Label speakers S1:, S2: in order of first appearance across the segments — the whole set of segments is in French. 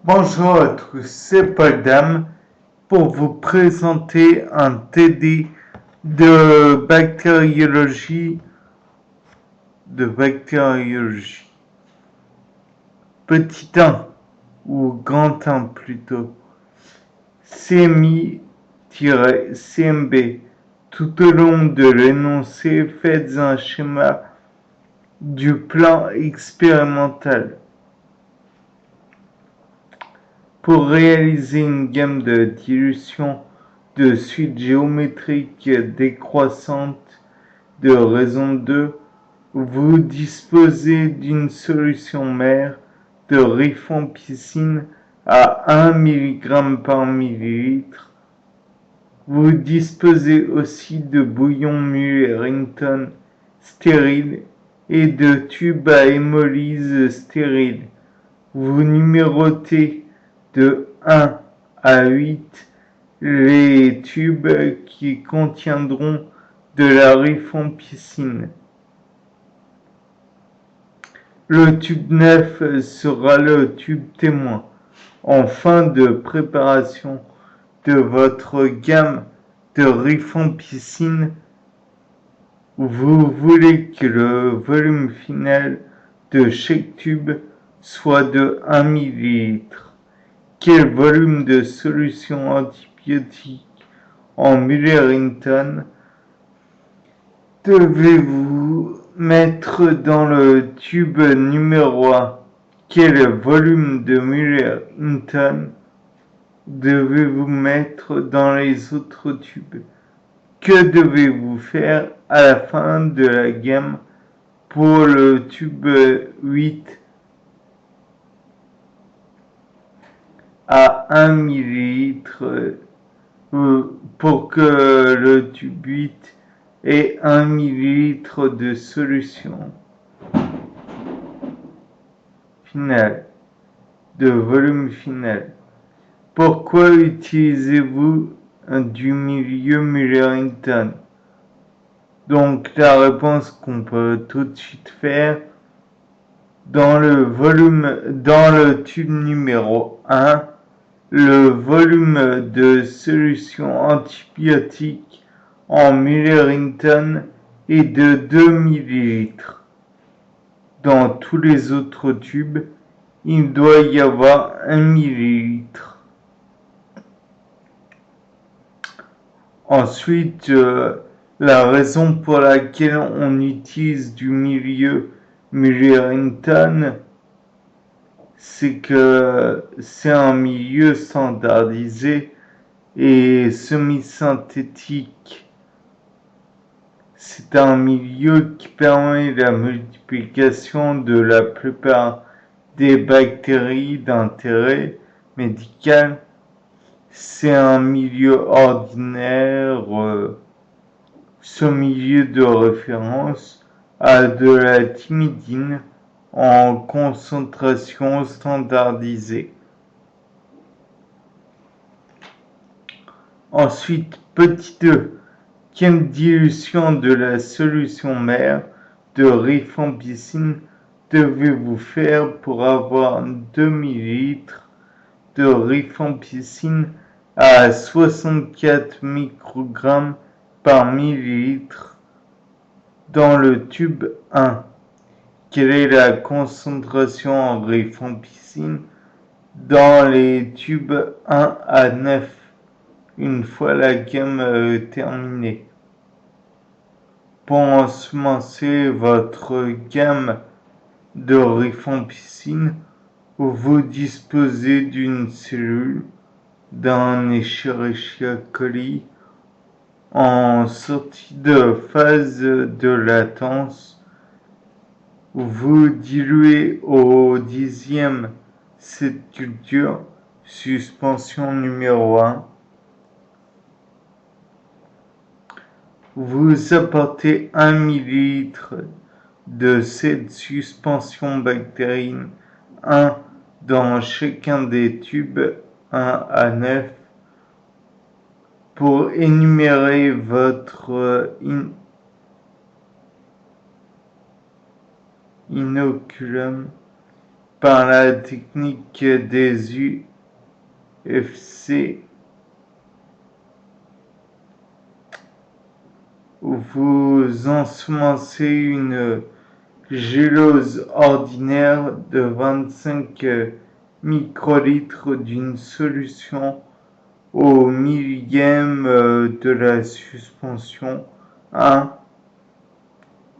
S1: Bonjour à tous, c'est Paul Dame pour vous présenter un TD de bactériologie. Petit 1 ou grand 1 plutôt. CMI-CMB. Tout au long de l'énoncé, faites un schéma du plan expérimental. Pour réaliser une gamme de dilution de suite géométrique décroissante de raison 2, vous disposez d'une solution mère de rifampicine à 1 mg par millilitre. Vous disposez aussi de bouillon Muller-Hinton stérile et de tubes à hémolyse stérile. Vous numérotez de 1 à 8 les tubes qui contiendront de la rifampicine. Le tube 9 sera le tube témoin. En fin de préparation de votre gamme de rifampicine, vous voulez que le volume final de chaque tube soit de 1 ml. Quel volume de solution antibiotique en Muller-Hinton devez-vous mettre dans le tube numéro 1? Quel volume de Muller-Hinton devez-vous mettre dans les autres tubes? Que devez-vous faire à la fin de la gamme pour le tube 8 à 1 ml pour que le tube 8 ait 1 ml de solution finale, de volume final? Pourquoi utilisez-vous du milieu Muller-Hinton? Donc la réponse qu'on peut tout de suite faire, dans le tube numéro 1, le volume de solution antibiotique en Muller-Hinton est de 2 ml. Dans tous les autres tubes, il doit y avoir 1 ml. Ensuite, la raison pour laquelle on utilise du milieu Muller-Hinton, c'est que c'est un milieu standardisé et semi-synthétique. C'est un milieu qui permet la multiplication de la plupart des bactéries d'intérêt médical. C'est un milieu ordinaire. Ce milieu de référence a de la thymidine en concentration standardisée. Ensuite, petit 2. Quelle dilution de la solution mère de rifampicine devez-vous faire pour avoir 2 ml de rifampicine à 64 microgrammes par millilitre dans le tube 1? Quelle est la concentration en rifampicine dans les tubes 1 à 9 une fois la gamme terminée? Pour ensemencer votre gamme de rifampicine, vous disposez d'une cellule d'un Escherichia coli en sortie de phase de latence. Vous diluez au 10e cette culture, suspension numéro 1. Vous apportez 1 ml de cette suspension bactérienne 1 dans chacun des tubes 1 à 9 pour énumérer votre inoculum par la technique des UFC, vous ensemencez une gélose ordinaire de 25 microlitres d'une solution au millième de la suspension 1.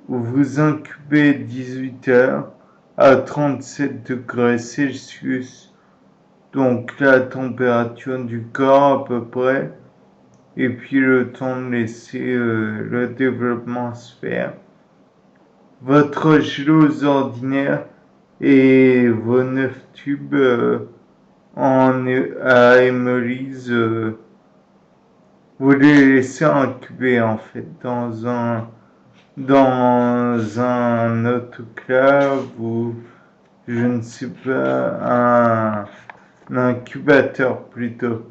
S1: Vous incubez 18 heures à 37 degrés Celsius, donc la température du corps à peu près, et puis le temps de laisser le développement se faire. Votre gélose ordinaire et vos 9 tubes à hémolyse, vous les laissez incuber en fait dans un autoclave ou je ne sais pas, un incubateur plutôt.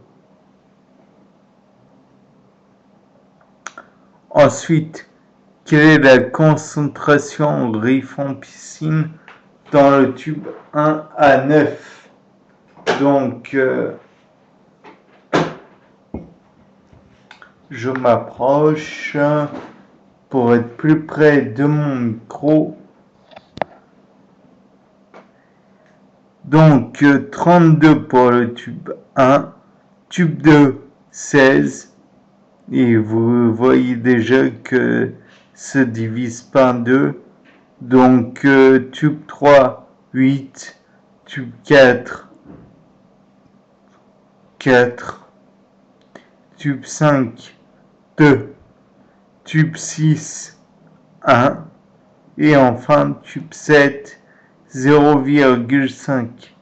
S1: Ensuite, quelle est la concentration rifampicine dans le tube 1 à 9? Donc, je m'approche pour être plus près de mon micro. Donc, 32 pour le tube 1, tube 2, 16. Et vous voyez déjà que se divise par 2. Donc, tube 3, 8, tube 4, 4, tube 5, 2, tube 6, 1, et enfin tube 7, 0,5.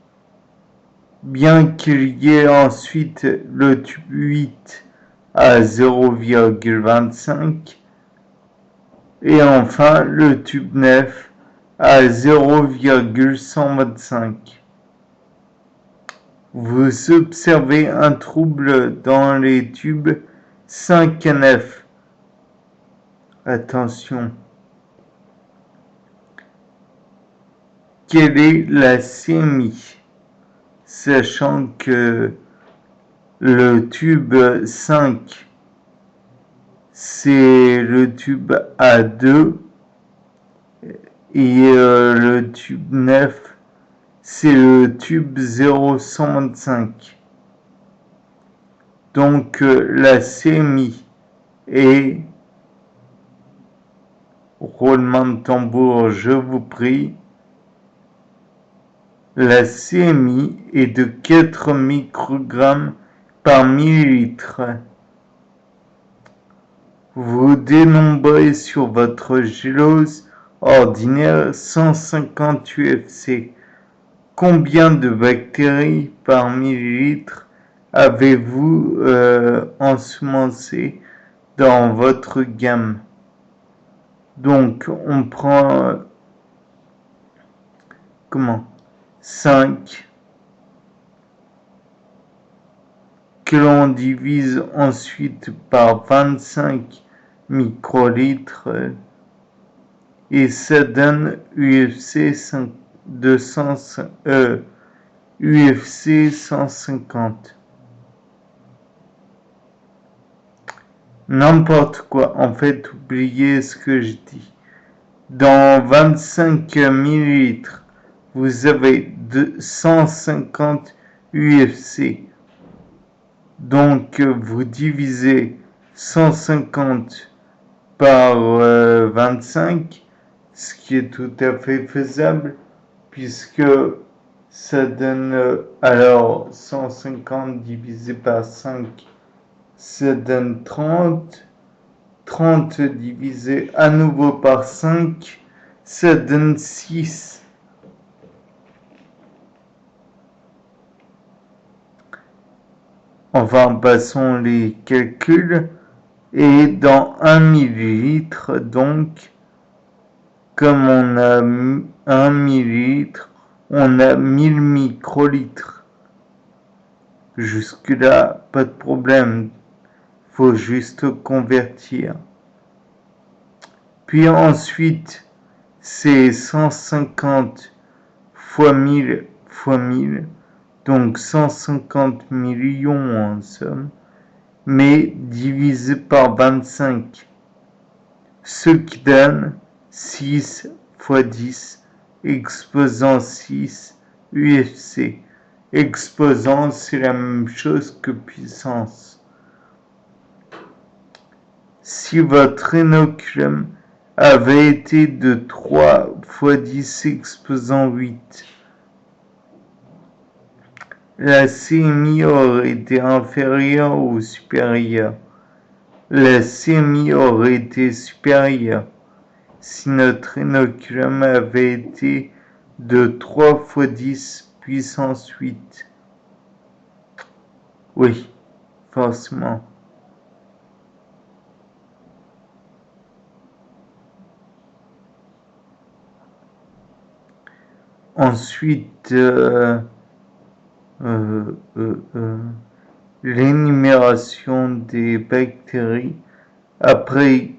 S1: Bien qu'il y ait ensuite le tube 8 à 0,25 et enfin le tube 9 à 0,125. Vous observez un trouble dans les tubes 5 à 9. Attention. Quelle est la CMI? Sachant que le tube 5, c'est le tube A2 et le tube 9, c'est le tube 0,125. Donc la CMI est, roulement de tambour, je vous prie, la CMI est de 4 microgrammes par millilitre. Vous dénombrez sur votre gélose ordinaire 150 UFC. Combien de bactéries par millilitre avez-vous ensemencé dans votre gamme? Donc on prend 5 que l'on divise ensuite par 25 microlitres et ça donne UFC 150. N'importe quoi, en fait, oubliez ce que je dis. Dans 25 millilitres, vous avez 150 UFC. Donc, vous divisez 150 par 25, ce qui est tout à fait faisable, puisque ça donne, alors 150 divisé par 5, ça donne 30. 30 divisé à nouveau par 5, ça donne 6. Enfin, passons les calculs. Et dans 1 millilitre, donc, comme on a 1 millilitre, on a 1000 microlitres. Jusque-là, pas de problème. Faut juste convertir. Puis ensuite, c'est 150 fois 1000 fois 1000, donc 150 millions en somme, mais divisé par 25, ce qui donne 6 fois 10 exposant 6 UFC. Exposant, c'est la même chose que puissance. Si votre inoculum avait été de 3 fois 10 exposant 8, la CMI aurait été inférieure ou supérieure. La CMI aurait été supérieure si notre inoculum avait été de 3 fois 10 puissance 8. Oui, forcément. Ensuite, l'énumération des bactéries après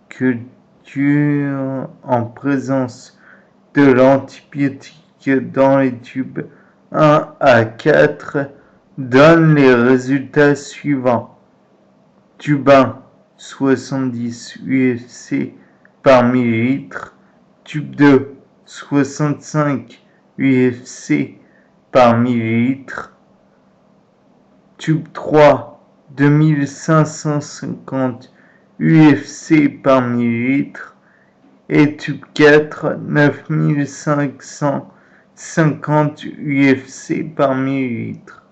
S1: culture en présence de l'antibiotique dans les tubes 1 à 4 donne les résultats suivants. Tube 1, 70 UFC par millilitre. Tube 2, 65 UFC par millilitre. Tube 3, 2550 UFC par millilitre. Et tube 4, 9550 UFC par millilitre.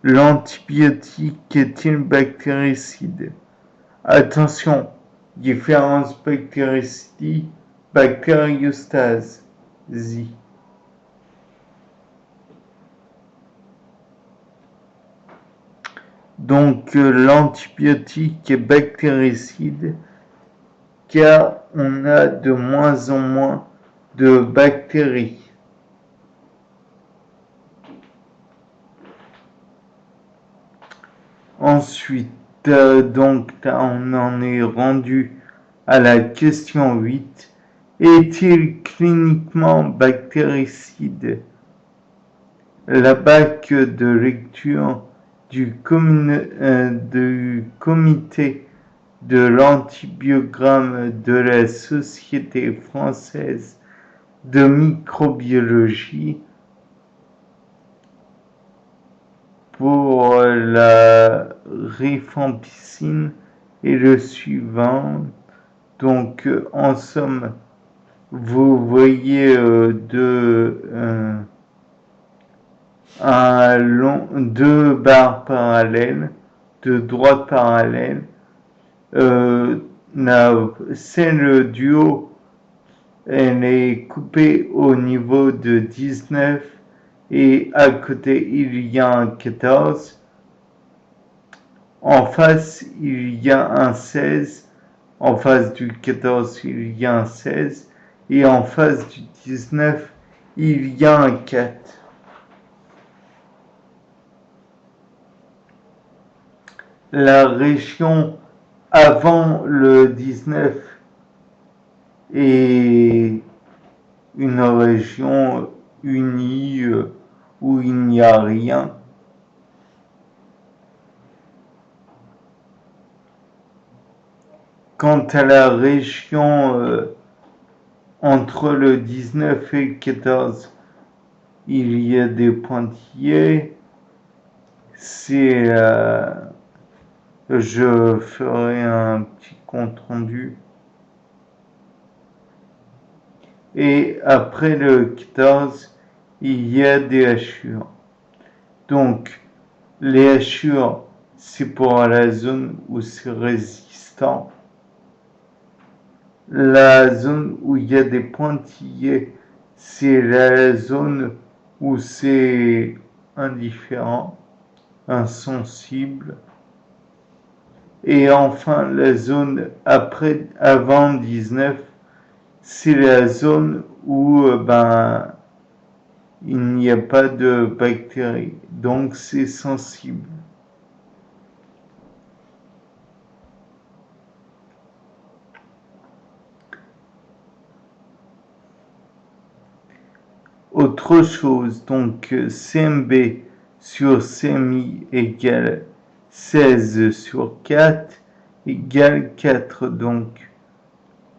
S1: L'antibiotique est-il bactéricide? Attention, différence bactéricide, bactériostase. Donc l'antibiotique est bactéricide car on a de moins en moins de bactéries. Ensuite, donc là on en est rendu à la question 8. Est-il cliniquement bactéricide? La BAC de lecture du comité de l'antibiogramme de la Société française de microbiologie pour la rifampicine est le suivant. Donc, en somme, vous voyez deux barres parallèles, deux droites parallèles. Celle du haut, elle est coupée au niveau de 19 et à côté il y a un 14. En face il y a un 16. En face du 14 il y a un 16. Et en face du 19 il y a un 4. La région avant le 19 est une région unie où il n'y a rien. Quant à la région entre le 19 et le 14, il y a des pointillés. Je ferai un petit compte rendu. Et après le 14, il y a des hachures. Donc, les hachures, c'est pour la zone où c'est résistant. La zone où il y a des pointillés, c'est la zone où c'est indifférent, insensible. Et enfin, la zone avant 19, c'est la zone où il n'y a pas de bactéries, donc c'est sensible. autre chose. Donc CMB sur CMI égale 16 sur 4 égale 4. Donc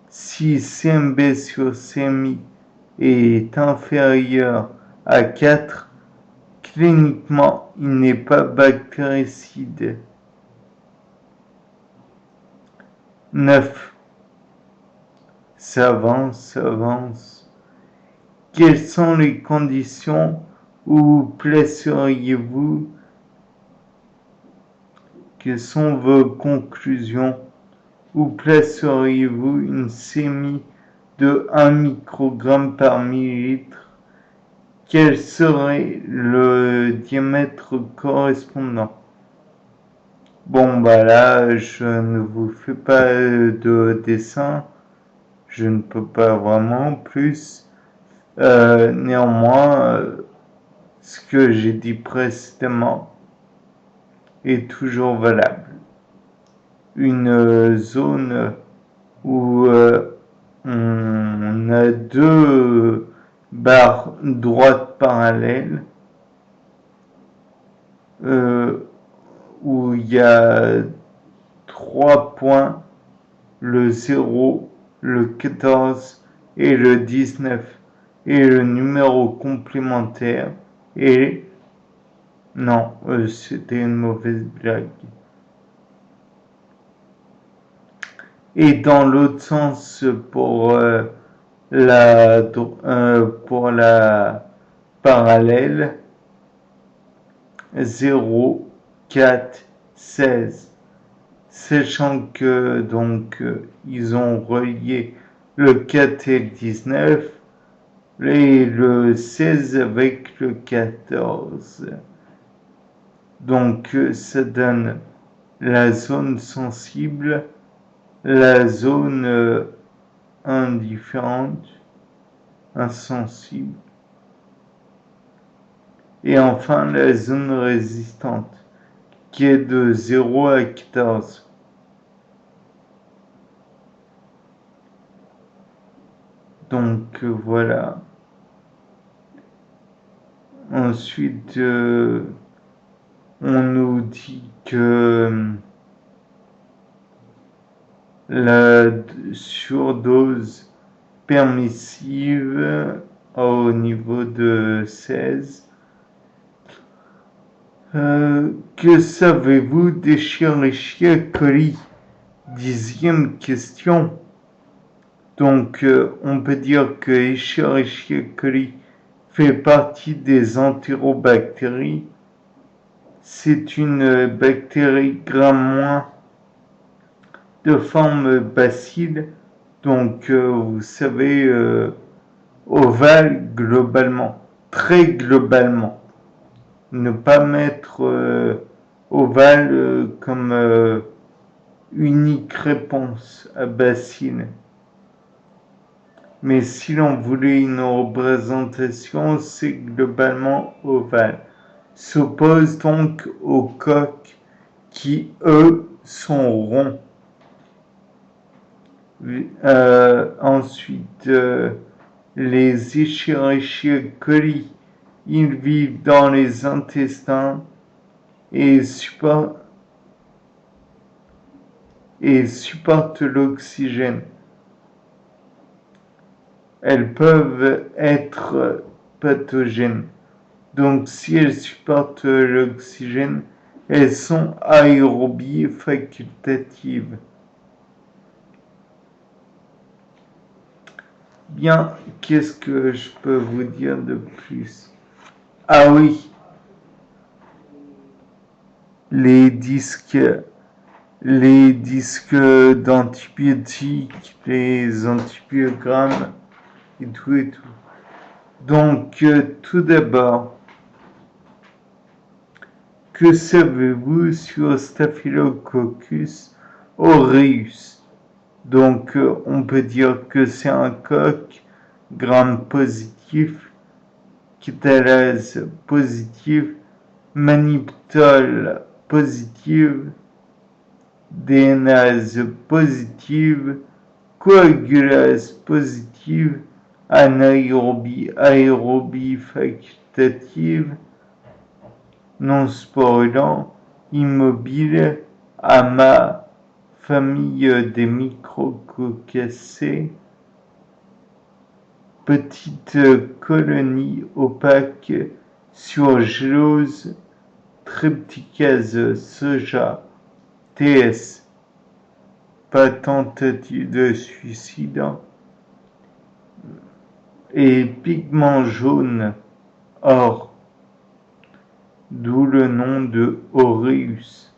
S1: si CMB sur CMI est inférieur à 4, cliniquement, il n'est pas bactéricide. 9. Ça avance. Quelles sont les conditions où placeriez-vous? Quelles sont vos conclusions? Où placeriez-vous une CMI de 1 microgramme par millilitre? Quel serait le diamètre correspondant? Bon, bah là, je ne vous fais pas de dessin. Je ne peux pas vraiment plus. Néanmoins, ce que j'ai dit précédemment est toujours valable. Une zone où on a deux barres droites parallèles, où il y a 3 points, le 0, le 14 et le 19, et le numéro complémentaire est... Non, c'était une mauvaise blague. Et dans l'autre sens, pour la parallèle, 0, 4, 16. Sachant que donc ils ont relié le 4 et le 19 et le 16 avec le 14. Donc ça donne la zone sensible, la zone indifférente, insensible, et enfin la zone résistante, qui est de 0 à 14. Donc voilà. Ensuite, on nous dit que la surdose permissive au niveau de 16. Que savez-vous d'Escherichia coli? 10e question. Donc, on peut dire que Escherichia coli fait partie des entérobactéries. C'est une bactérie gram- de forme bacille, donc vous savez, ovale globalement, très globalement. Ne pas mettre ovale comme unique réponse à bacille. Mais si l'on voulait une représentation, c'est globalement ovale. S'oppose donc aux coques qui, eux, sont ronds. Ensuite, les Escherichia coli, ils vivent dans les intestins et supportent l'oxygène. Elles peuvent être pathogènes. Donc, si elles supportent l'oxygène, elles sont aérobies facultatives. Bien, qu'est-ce que je peux vous dire de plus? Ah oui, les disques d'antibiotiques, les antibiogrammes et tout et tout. Donc, tout d'abord, que savez-vous sur Staphylococcus aureus? Donc, on peut dire que c'est un coq gram positif, catalase positive, mannitol positive, DNase positive, coagulase positive, anaérobie, aérobie facultative, non spoilant, immobile, amas, famille des micrococacées, petite colonie opaque sur gélose, triptychase, soja, TS, pas tentative de suicide, et pigment jaune, or, d'où le nom de aureus.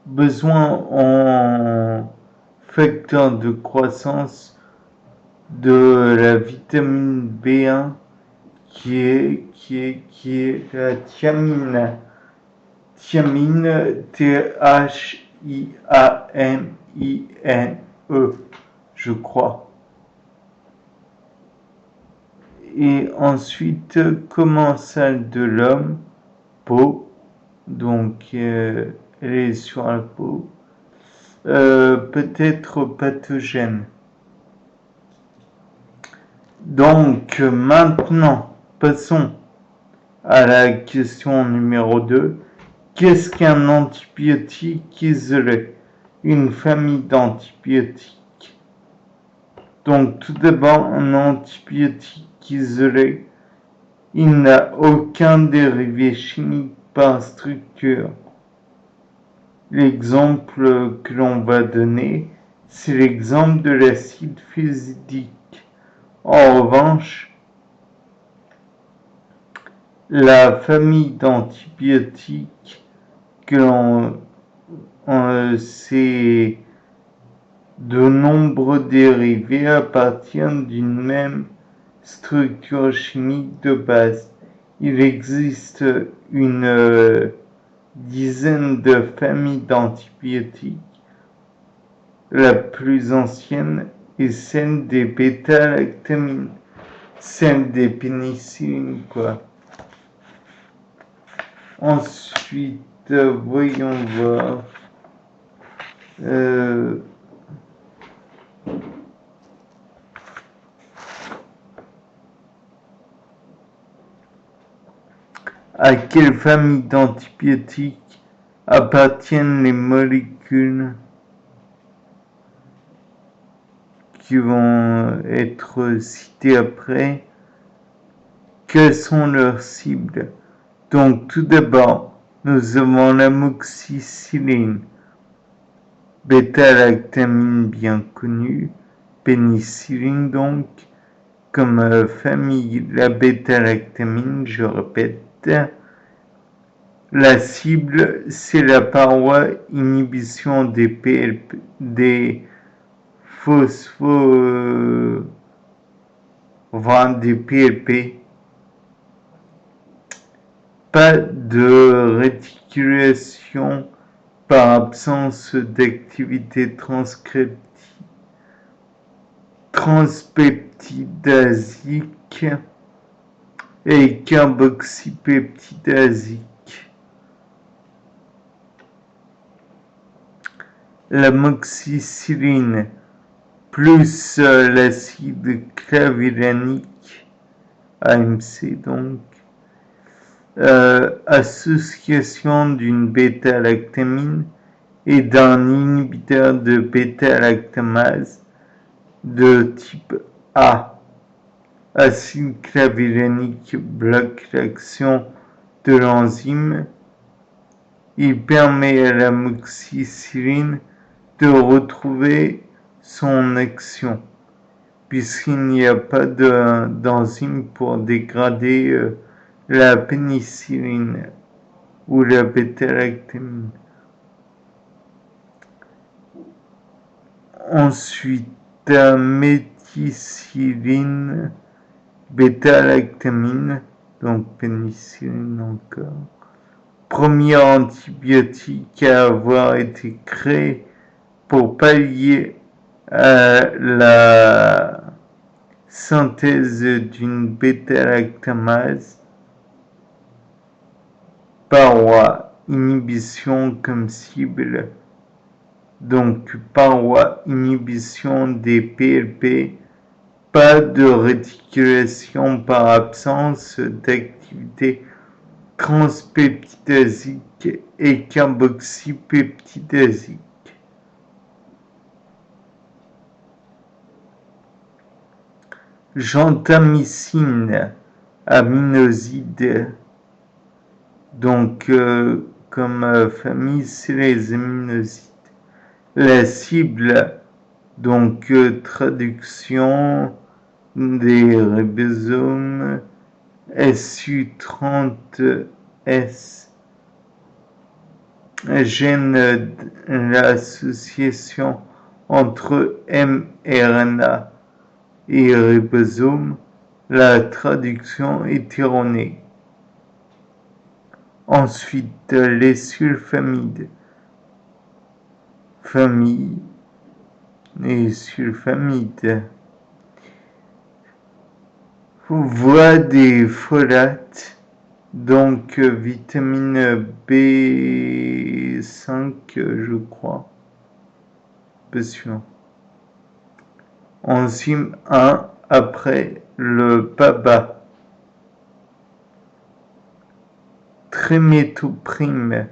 S1: Besoin en facteur de croissance de la vitamine B1 qui est la thiamine. Thiamine, Thiamine, je crois. Et ensuite, commensale de l'homme, peau, donc elle est sur la peau, peut-être pathogène. Donc maintenant, passons à la question numéro 2. Qu'est-ce qu'un antibiotique isolé? Une famille d'antibiotiques. Donc tout d'abord, un antibiotique isolé, il n'a aucun dérivé chimique par structure. L'exemple que l'on va donner, c'est l'exemple de l'acide fusidique. En revanche, la famille d'antibiotiques que l'on c'est de nombreux dérivés appartiennent d'une même structure chimique de base. Il existe une dizaine de familles d'antibiotiques. La plus ancienne est celle des bêta-lactamines, celle des pénicillines, quoi. Ensuite, voyons voir. À quelle famille d'antibiotiques appartiennent les molécules qui vont être citées après? Quelles sont leurs cibles? Donc tout d'abord, nous avons l'amoxicilline, bêta-lactamine bien connue, pénicilline donc, comme famille la bêta-lactamine, je répète. La cible, c'est la paroi inhibition des PLP, des des PLP. Pas de réticulation par absence d'activité transpeptidasique et carboxypeptidasique. L'amoxicilline plus l'acide clavulanique, AMC donc, association d'une bêta-lactamine et d'un inhibiteur de bêta-lactamase de type A. Acide clavulanique bloque l'action de l'enzyme. Il permet à l'amoxicilline de retrouver son action, puisqu'il n'y a pas d'enzyme pour dégrader la pénicilline ou la bêta-lactamine. Ensuite, méthicilline, bêta-lactamine, donc pénicilline encore. Premier antibiotique à avoir été créé pour pallier à la synthèse d'une bêta-lactamase par inhibition comme cible donc paroi inhibition des PLP, pas de réticulation par absence d'activité transpeptidasique et carboxypeptidasique. Gentamicine, aminoside, donc comme famille c'est les aminosides. La cible, donc traduction des ribosomes SU30S, gêne l'association entre mRNA et ribosome, la traduction est erronée. Ensuite, les sulfamides, famille et sulfamides. Voie des folates, donc vitamine B5, je crois, pas sûr. Enzyme 1 après le PABA. Trémétoprime.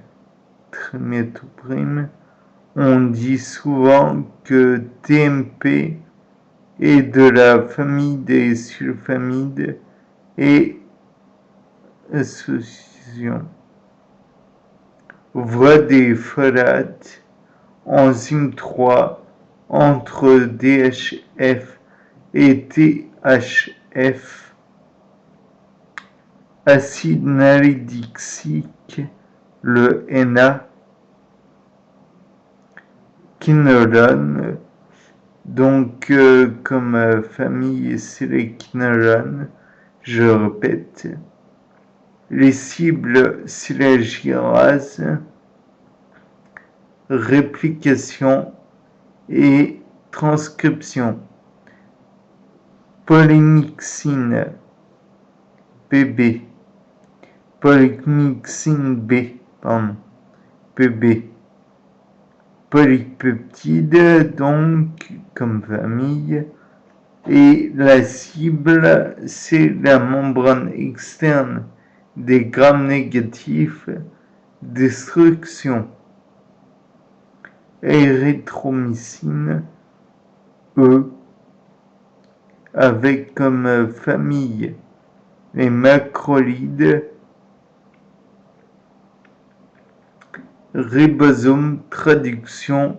S1: On dit souvent que TMP est de la famille des sulfamides et association. Voie des folates, enzyme 3 entre DHF et THF, acide nalidixique, le Na, quinolone, donc comme famille c'est les quinolones, je répète. Les cibles c'est la gyrase, réplication et transcription. Polymyxine PB, polymyxine B, pardon, PB. Polypeptide, donc, comme famille, et la cible, c'est la membrane externe des grammes négatifs, destruction. Érythromycine, E, avec comme famille les macrolides, ribosome, traduction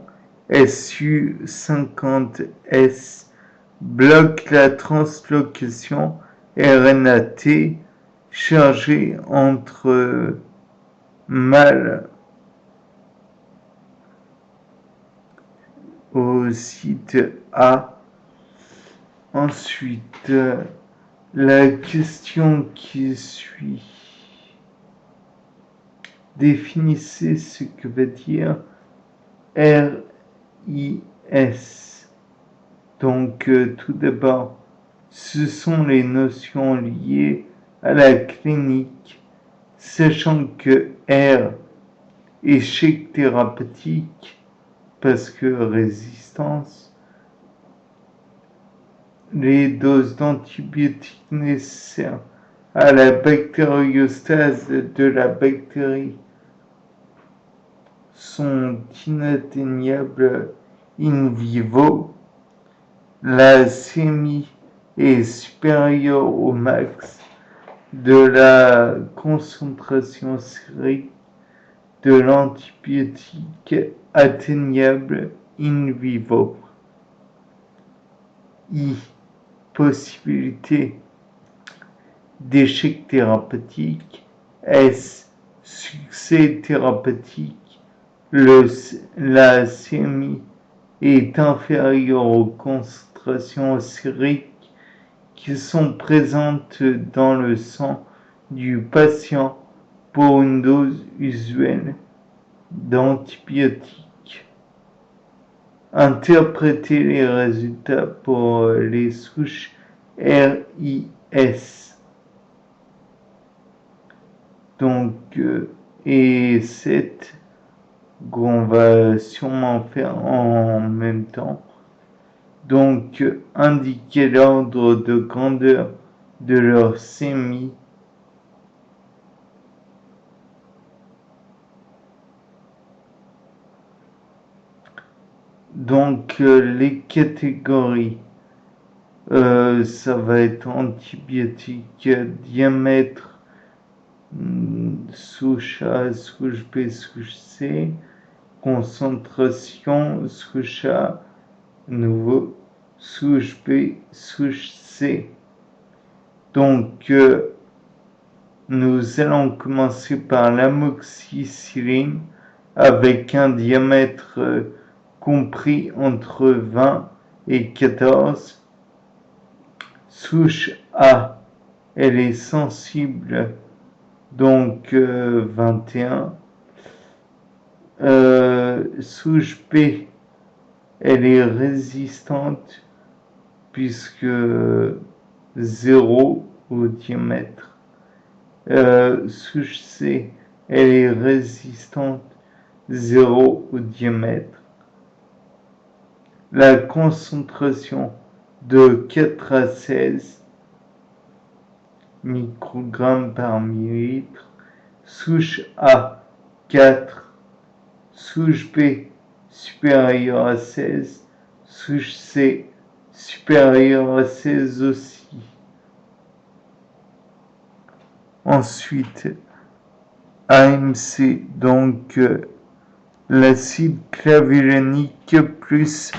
S1: SU50S, bloque la translocation RNA-T chargée entre mâles au site A. Ensuite, la question qui suit. Définissez ce que veut dire RIS. Donc, tout d'abord, ce sont les notions liées à la clinique, sachant que R, échec thérapeutique, parce que résistance, les doses d'antibiotiques nécessaires à la bactériostase de la bactérie sont inatteignables in vivo. La CMI est supérieure au max de la concentration sérique de l'antibiotique atteignable in vivo. I. Possibilité d'échec thérapeutique. S. Succès thérapeutique. La CMI est inférieure aux concentrations sériques qui sont présentes dans le sang du patient pour une dose usuelle d'antibiotiques. Interpréter les résultats pour les souches RIS. Donc, et 7, qu'on va sûrement faire en même temps. Donc, indiquer l'ordre de grandeur de leur sémi. Donc, les catégories, ça va être antibiotique, diamètre, souche A, souche B, souche C, concentration, souche A, nouveau, souche B, souche C. Donc, nous allons commencer par l'amoxicilline avec un diamètre compris entre 20 et 14. Souche A, elle est sensible, donc 21. Souche B, elle est résistante puisque 0 au diamètre. Souche C, elle est résistante 0 au diamètre. La concentration de 4 à 16 microgrammes par millilitre. Souche A 4, souche B supérieure à 16, souche C supérieure à 16 aussi. Ensuite, AMC, donc l'acide clavulanique plus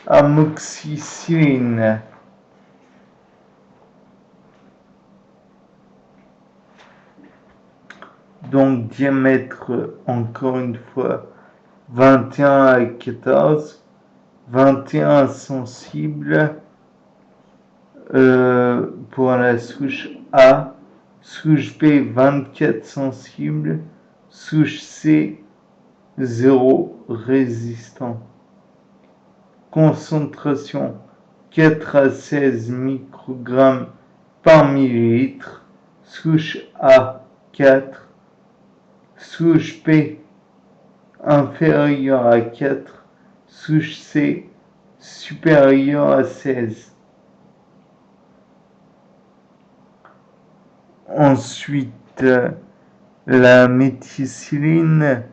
S1: amoxicilline. Donc diamètre, encore une fois, 21 à 14, 21 sensible pour la souche A, souche B 24 sensible, souche C 0 résistant. Concentration 4 à 16 microgrammes par millilitre, souche A 4, souche B inférieure à 4, souche C supérieure à 16. Ensuite, la méthicilline,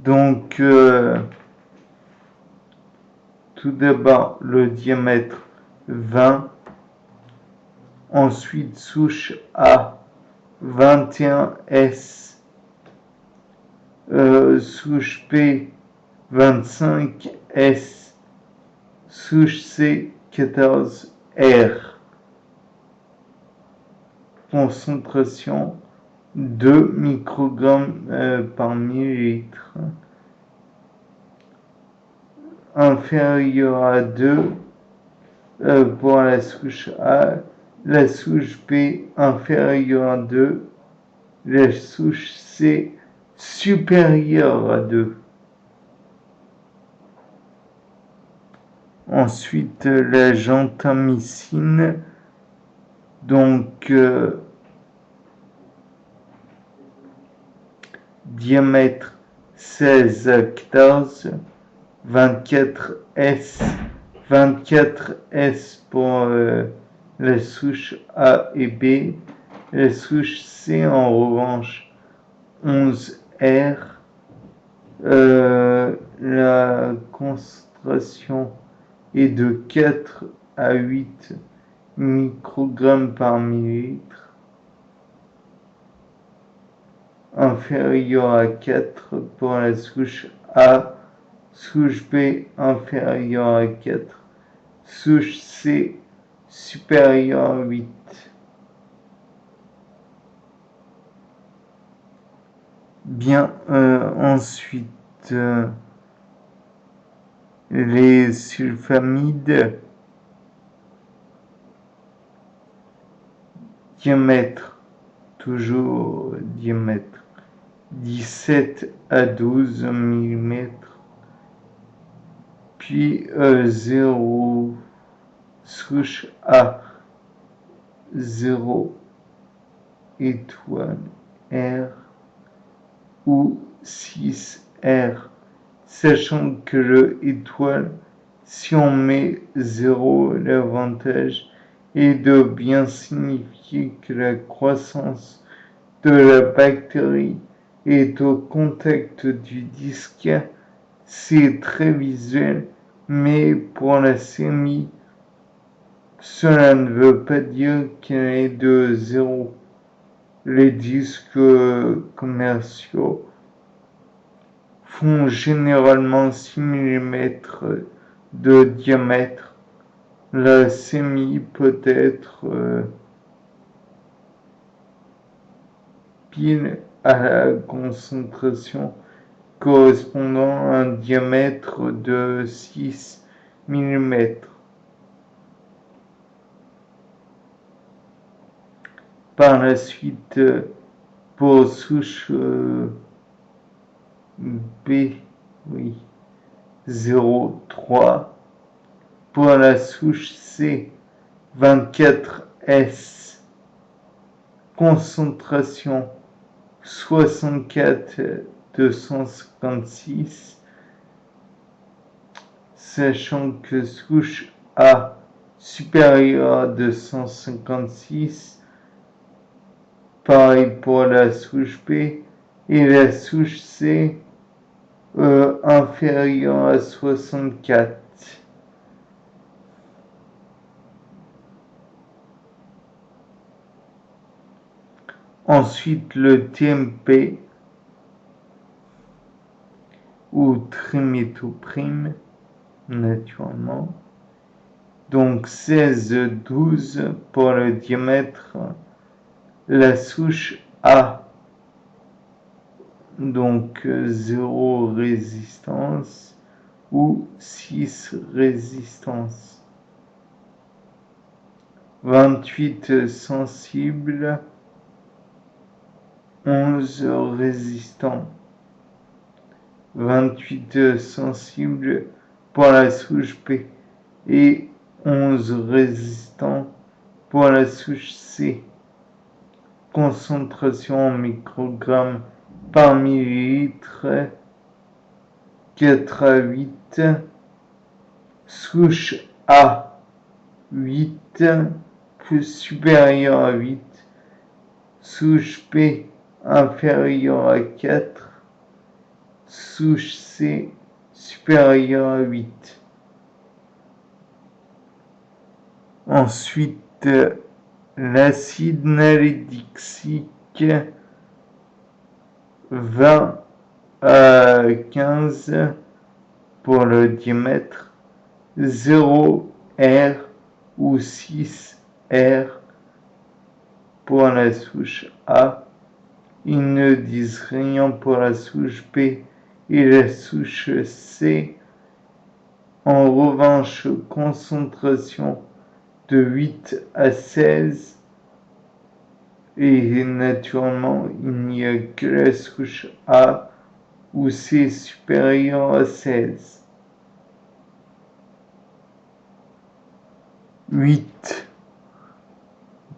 S1: donc tout d'abord le diamètre 20, ensuite souche A 21S, souche B 25S, souche C 14R. Concentration 2 microgrammes par millilitre. Inférieur à 2 pour la souche A, la souche B inférieure à 2, la souche C supérieure à 2. Ensuite, la gentamicine, donc diamètre 16 à 14, 24S, 24S pour la souche A et B, la souche C en revanche 11R, la concentration est de 4 à 8 microgrammes par millilitre, inférieur à 4 pour la souche A, souche B inférieure à 4, souche C supérieure à 8. Bien, ensuite, les sulfamides, diamètre, toujours diamètre, 17 à 12 mm, puis 0, souche A, 0 étoile R ou 6R sachant que le étoile, si on met 0, l'avantage est de bien signifier que la croissance de la bactérie est au contact du disque. C'est très visuel, mais pour la sémie, cela ne veut pas dire qu'elle est de 0. Les disques commerciaux font généralement 6 mm de diamètre. La sémie peut être pile à la concentration correspondant à un diamètre de 6 mm. Par la suite, pour souche B, oui, 0,3. Pour la souche C, 24S, concentration 64,256, sachant que souche A supérieure à 256, pareil pour la souche B, et la souche C inférieure à 64. Ensuite, le TMP, ou trimétoprime, naturellement. Donc 16,12 pour le diamètre. La souche A, donc 0 résistance ou 6 résistance. 28 sensible, 11 résistant. 28 sensible pour la souche P et 11 résistants pour la souche C. Concentration en microgrammes par millilitre 4 à 8. Souche A 8 plus supérieur à 8. Souche P inférieur à 4. Souche C supérieure à 8. Ensuite, l'acide nalidixique 20 à 15 pour le diamètre, 0 R ou 6 R pour la souche A. Ils ne disent rien pour la souche B et la souche C. En revanche, concentration de 8 à 16 et naturellement il n'y a que la souche A où c'est supérieur à 16. 8.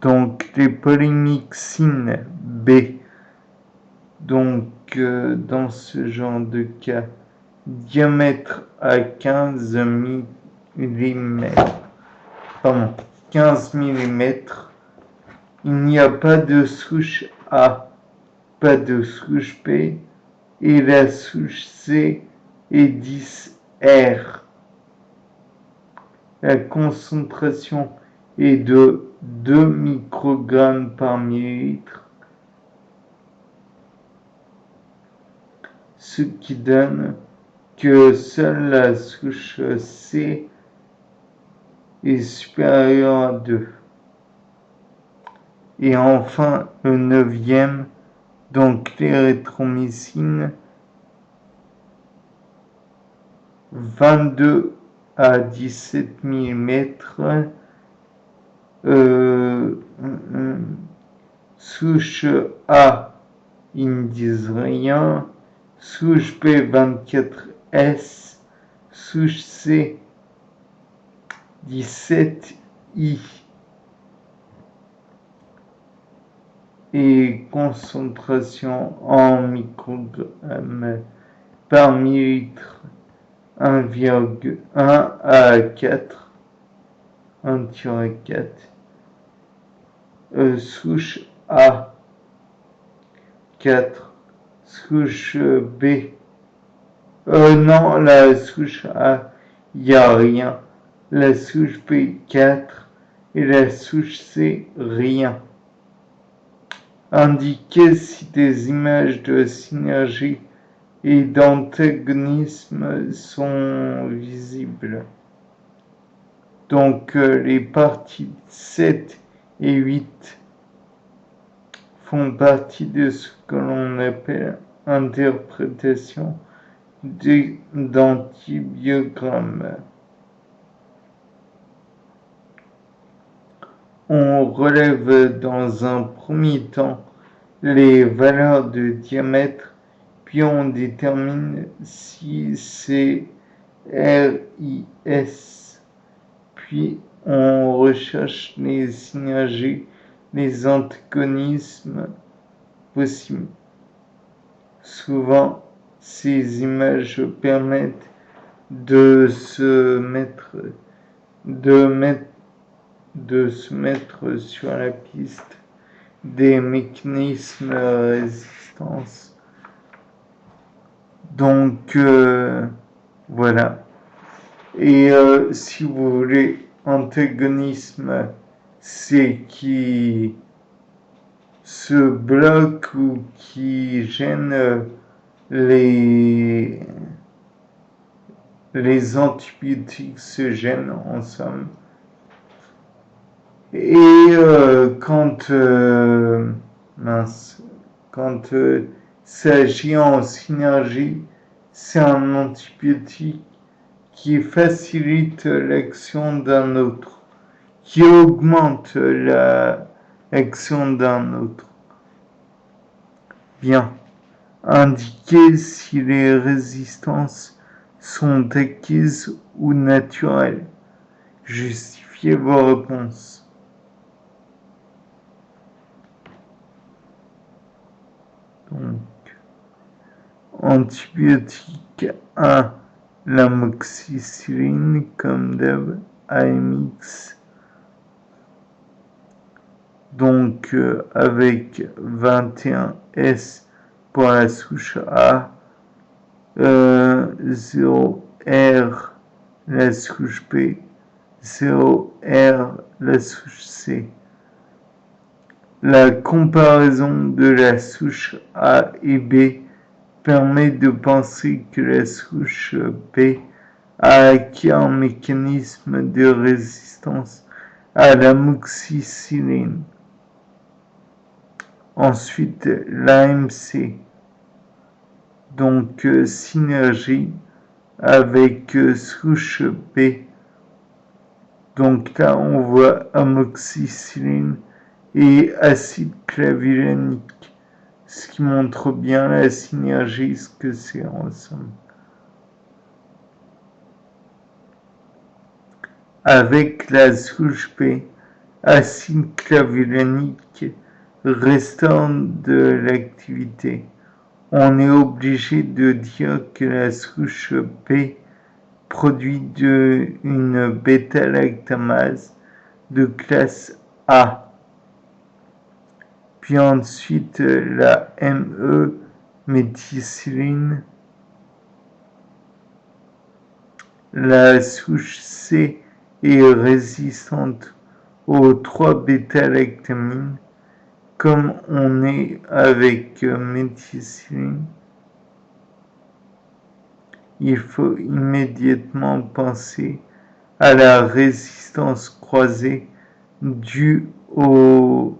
S1: Donc les polymyxines B. Donc dans ce genre de cas, diamètre à 15 mm. Pardon, 15 mm. Il n'y a pas de souche A, pas de souche B, et la souche C est 10 R. La concentration est de 2 microgrammes par millilitre, ce qui donne que seule la souche C est supérieure à 2. Et enfin, le 9e, donc l'érythromycine, 22 à 17 mm, souche A, ils ne disent rien, souche B 24S, souche C 17I et concentration en microgrammes par millilitre, 1,1 à 4, 1,4, souche A, 4, souche B, non, la souche A, il n'y a rien. La souche B, 4, et la souche C, rien. Indiquer si des images de synergie et d'antagonisme sont visibles. Donc les parties 7 et 8 font partie de ce que l'on appelle interprétation d'antibiogramme. On relève dans un premier temps les valeurs de diamètre, puis on détermine si c'est RIS, puis on recherche les synergies, les antagonismes possibles. Souvent, ces images permettent de se mettre sur la piste des mécanismes de résistance. Donc, voilà. Et si vous voulez, antagonisme, c'est qui se bloque ou qui gêne les antibiotiques se gênent en somme. Et quand s'agit en synergie, c'est un antibiotique qui facilite l'action d'un autre, qui augmente l'action d'un autre. Bien. Indiquer si les résistances sont acquises ou naturelles. Justifiez vos réponses. Donc, antibiotique 1, l'amoxicilline, comme d'hab, AMX. Donc, avec 21S pour la souche A, 0R la souche B, 0R la souche C. La comparaison de la souche A et B permet de penser que la souche B a acquis un mécanisme de résistance à l'amoxicilline. Ensuite, l'AMC, donc synergie avec souche B. Donc là, on voit amoxicilline et acide clavulanique, ce qui montre bien la synergie, ce que c'est en somme. Avec la souche B, acide clavulanique restaure de l'activité. On est obligé de dire que la souche B produit une bêta-lactamase de classe A. Puis ensuite la ME, méthicilline. La souche C est résistante aux 3 bêta-lactamines, comme on est avec méthicilline. Il faut immédiatement penser à la résistance croisée due au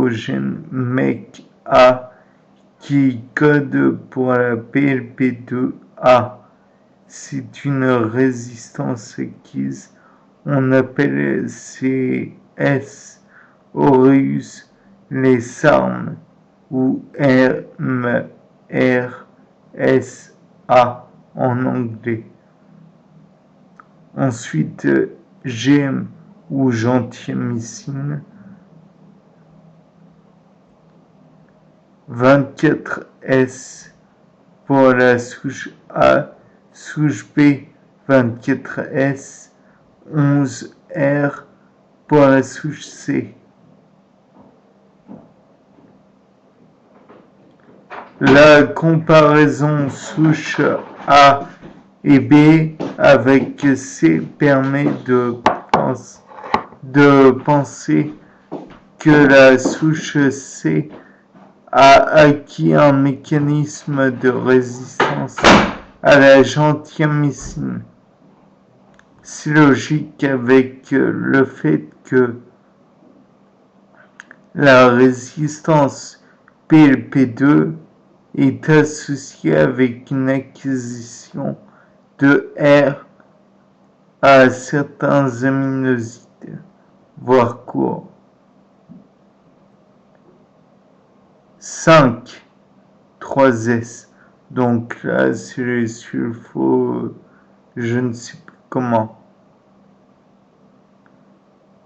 S1: gène MEC-A qui code pour la PLP2A. C'est une résistance acquise. On appelle ces S aureus les SARM ou MRSA en anglais. Ensuite, GM ou gentamicine. 24S pour la souche A, souche B 24S, 11R pour la souche C. La comparaison souche A et B avec C permet de penser que la souche C a acquis un mécanisme de résistance à la genthiamycine. C'est logique avec le fait que la résistance PLP2 est associée avec une acquisition de R à certains aminosides, voire courts. 5. 3S. Donc là, c'est les sulfos, je ne sais plus comment.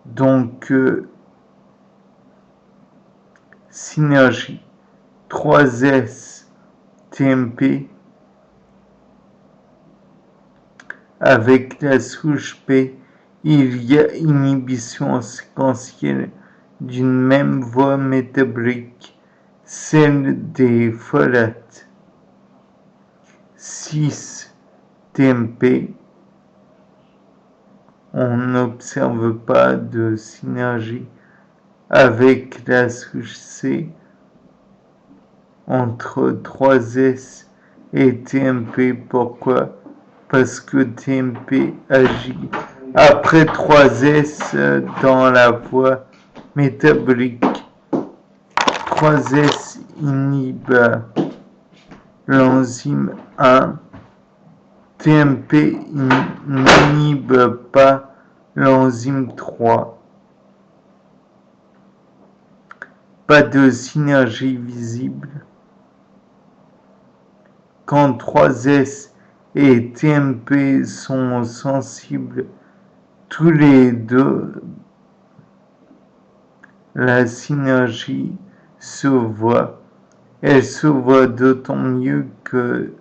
S1: Donc, synergie. 3S TMP avec la souche P, il y a inhibition séquentielle d'une même voie métabolique, celle des folates. 6 TMP, on n'observe pas de synergie avec la souche C entre 3S et TMP. Pourquoi? Parce que TMP agit après 3S dans la voie métabolique. 3S inhibe l'enzyme 1, TMP n'inhibe pas l'enzyme 3. Pas de synergie visible. Quand 3S et TMP sont sensibles tous les deux, la synergie se voit. Elle se voit d'autant mieux que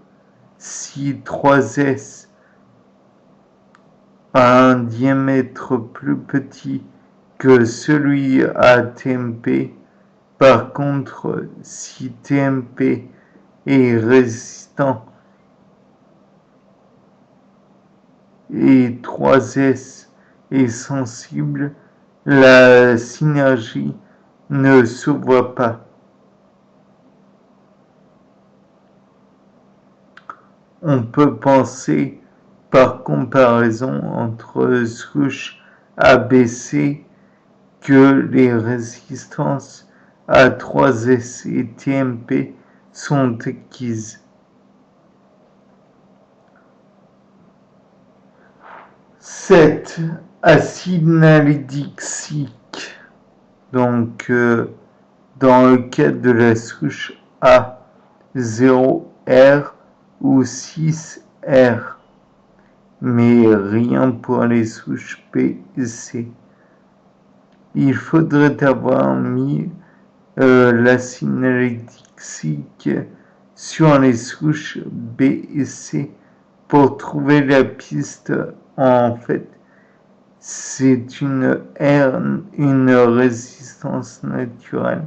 S1: si 3S a un diamètre plus petit que celui à TMP, par contre, si TMP est résistant et 3S est sensible, la synergie ne se voit pas. On peut penser par comparaison entre souches ABC que les résistances à 3S et TMP sont acquises. 7. Acide nalidixique. Donc, dans le cas de la souche A, 0R ou 6R, mais rien pour les souches B et C. Il faudrait avoir mis l'acide nalidixique sur les souches B et C pour trouver la piste. En fait, c'est une résistance naturelle.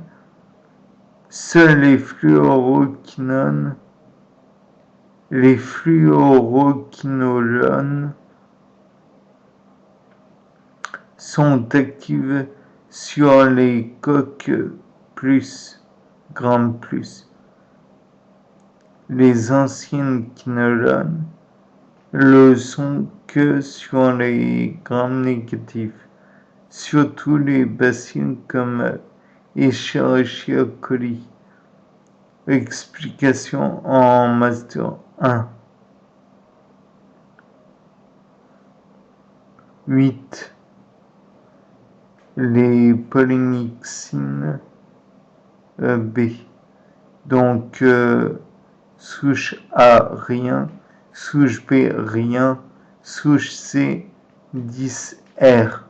S1: Seuls les fluoroquinolones sont actifs sur les coques plus, grammes plus. Les anciennes quinolones le sont que sur les grammes négatifs, surtout les bacilles comme Escherichia coli. Explication en master 1. 8. Les polymyxines B. Donc, souche A, rien. Souche B, rien. Souche C, 10R.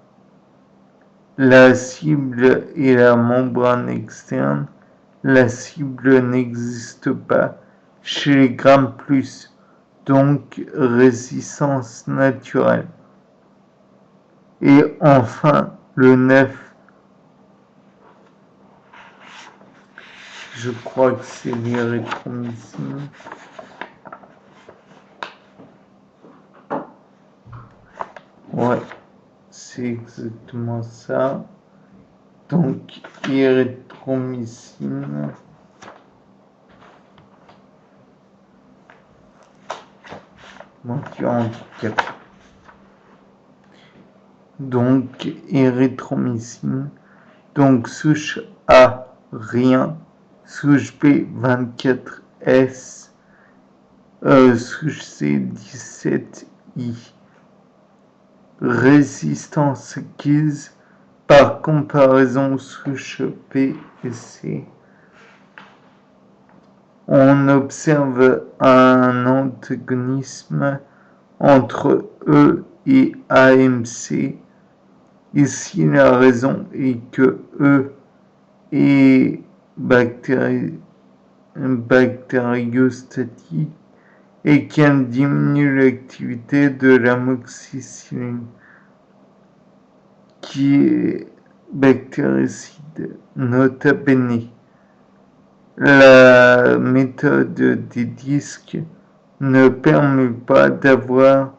S1: La cible est la membrane externe. la cible n'existe pas chez les Gram+, donc résistance naturelle. Et enfin, le 9, je crois que c'est l'érythromycine. Ouais, c'est exactement ça. Donc, érythromycine. Handicap. Donc, érythromycine. Donc, souche A, rien. Souche B, 24S. Souche C, 17I. Résistance acquise par comparaison souche P et C. On observe un antagonisme entre E et AMC. Ici, la raison est que E est bactériostatique et qu'elle diminue l'activité de l'amoxicilline, qui est bactéricide. Nota bene. La méthode des disques ne permet pas d'avoir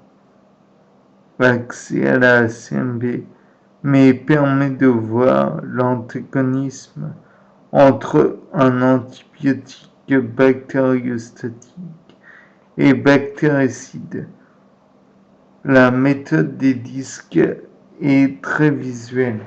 S1: accès à la CMB, mais permet de voir l'antagonisme entre un antibiotique bactériostatique et bactéricide. La méthode des disques est très visuelle.